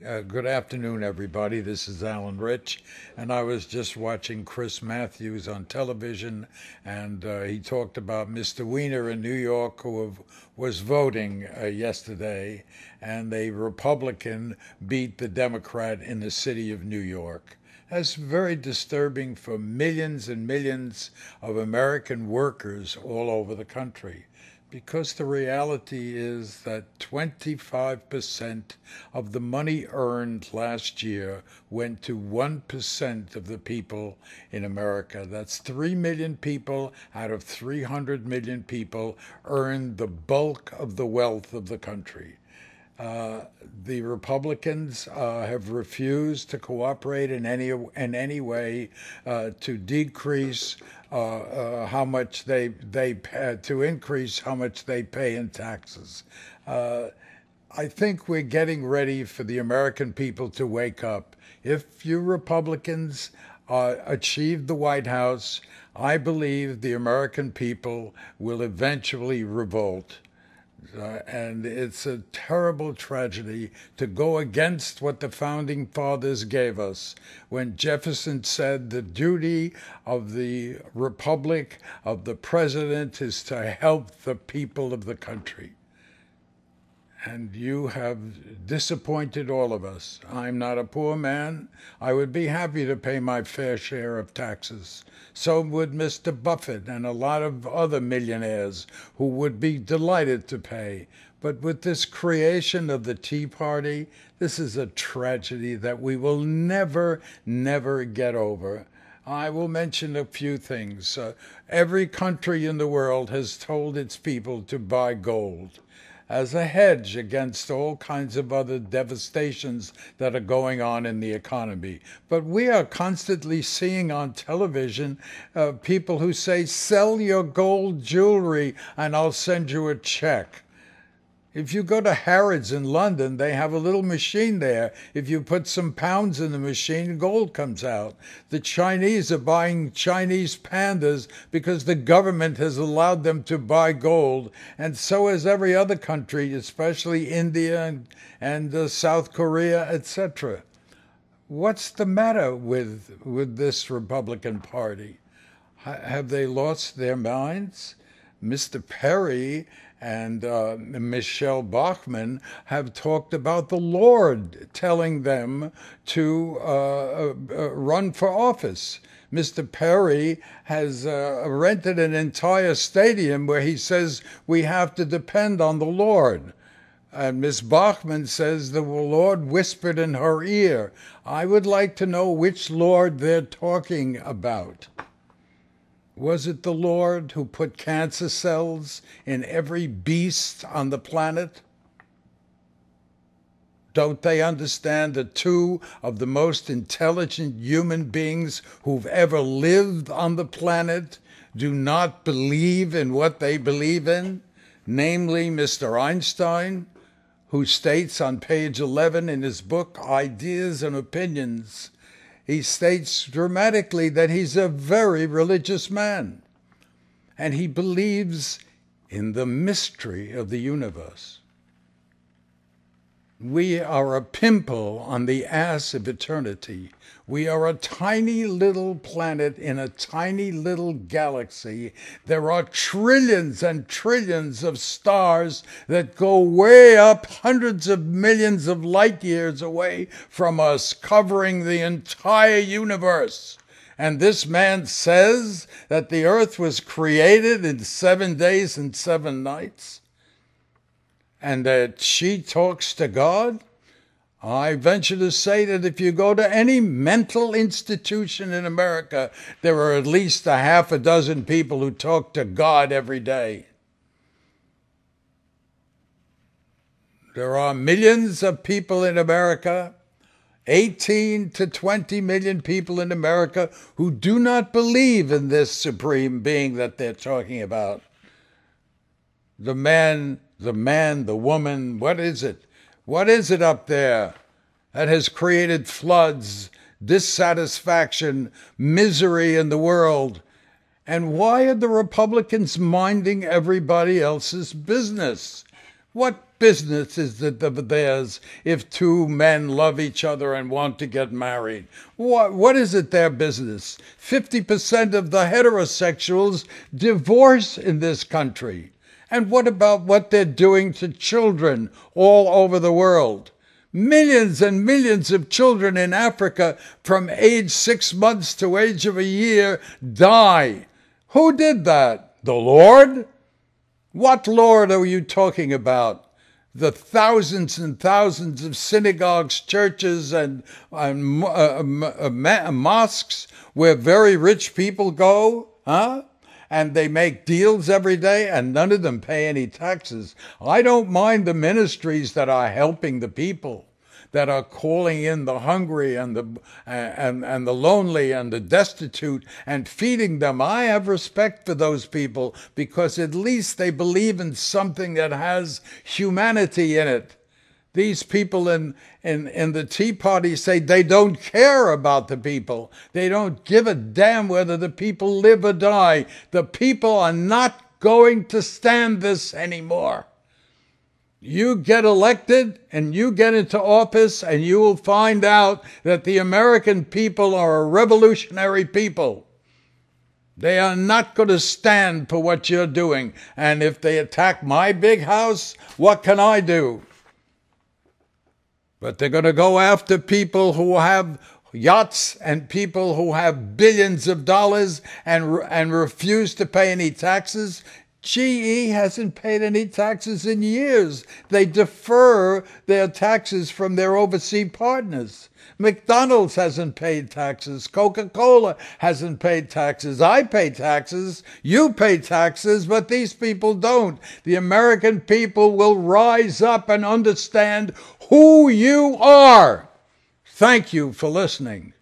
Good afternoon, everybody. This is Alan Rich, and I was just watching Chris Matthews on television, and he talked about Mr. Weiner in New York was voting yesterday, and a Republican beat the Democrat in the city of New York. That's very disturbing for millions and millions of American workers all over the country. Because the reality is that 25% of the money earned last year went to 1% of the people in America. That's 3 million people out of 300 million people earned the bulk of the wealth of the country. Uh, the Republicans have refused to cooperate in any way to decrease how much they pay, to increase how much they pay in taxes. Uh, I think we're getting ready for the American people to wake up. If you Republicans achieve the White House, I believe the American people will eventually revolt. And it's a terrible tragedy to go against what the founding fathers gave us when Jefferson said the duty of the republic, of the president, is to help the people of the country. And you have disappointed all of us. I'm not a poor man. I would be happy to pay my fair share of taxes. So would Mr. Buffett and a lot of other millionaires who would be delighted to pay. But with this creation of the Tea Party, this is a tragedy that we will never, never get over. I will mention a few things. Every country in the world has told its people to buy gold as a hedge against all kinds of other devastations that are going on in the economy. But we are constantly seeing on television people who say, sell your gold jewelry and I'll send you a check. If you go to Harrods in London, they have a little machine there. If you put some pounds in the machine, gold comes out. The Chinese are buying Chinese pandas because the government has allowed them to buy gold, and so has every other country, especially India and South Korea, etc. What's the matter with this Republican Party? Have they lost their minds? Mr. Perry and Michelle Bachmann have talked about the Lord telling them to run for office. Mr. Perry has rented an entire stadium where he says we have to depend on the Lord. And Miss Bachmann says the Lord whispered in her ear. I would like to know which Lord they're talking about. Was it the Lord who put cancer cells in every beast on the planet? Don't they understand that two of the most intelligent human beings who've ever lived on the planet do not believe in what they believe in? Namely, Mr. Einstein, who states on page 11 in his book, Ideas and Opinions, he states dramatically that he's a very religious man, and he believes in the mystery of the universe. We are a pimple on the ass of eternity. We are a tiny little planet in a tiny little galaxy. There are trillions and trillions of stars that go way up hundreds of millions of light years away from us, covering the entire universe. And this man says that the earth was created in 7 days and 7 nights, and that she talks to God. I venture to say that if you go to any mental institution in America, there are at least a half a dozen people who talk to God every day. There are millions of people in America, 18 to 20 million people in America, who do not believe in this supreme being that they're talking about. The man, the woman, what is it? What is it up there that has created floods, dissatisfaction, misery in the world? And why are the Republicans minding everybody else's business? What business is it of theirs if two men love each other and want to get married? What is it their business? 50% of the heterosexuals divorce in this country. And what about what they're doing to children all over the world? Millions and millions of children in Africa from age 6 months to age of a year die. Who did that? The Lord? What Lord are you talking about? The thousands and thousands of synagogues, churches, and mosques where very rich people go, huh? And they make deals every day, and none of them pay any taxes. I don't mind the ministries that are helping the people, that are calling in the hungry and the lonely and the destitute and feeding them. I have respect for those people because at least they believe in something that has humanity in it. These people in the Tea Party say they don't care about the people. They don't give a damn whether the people live or die. The people are not going to stand this anymore. You get elected and you get into office and you will find out that the American people are a revolutionary people. They are not going to stand for what you're doing. And if they attack my big house, what can I do? But they're going to go after people who have yachts and people who have billions of dollars and refuse to pay any taxes. GE hasn't paid any taxes in years. They defer their taxes from their overseas partners. McDonald's hasn't paid taxes. Coca-Cola hasn't paid taxes. I pay taxes. You pay taxes, but these people don't. The American people will rise up and understand who you are. Thank you for listening.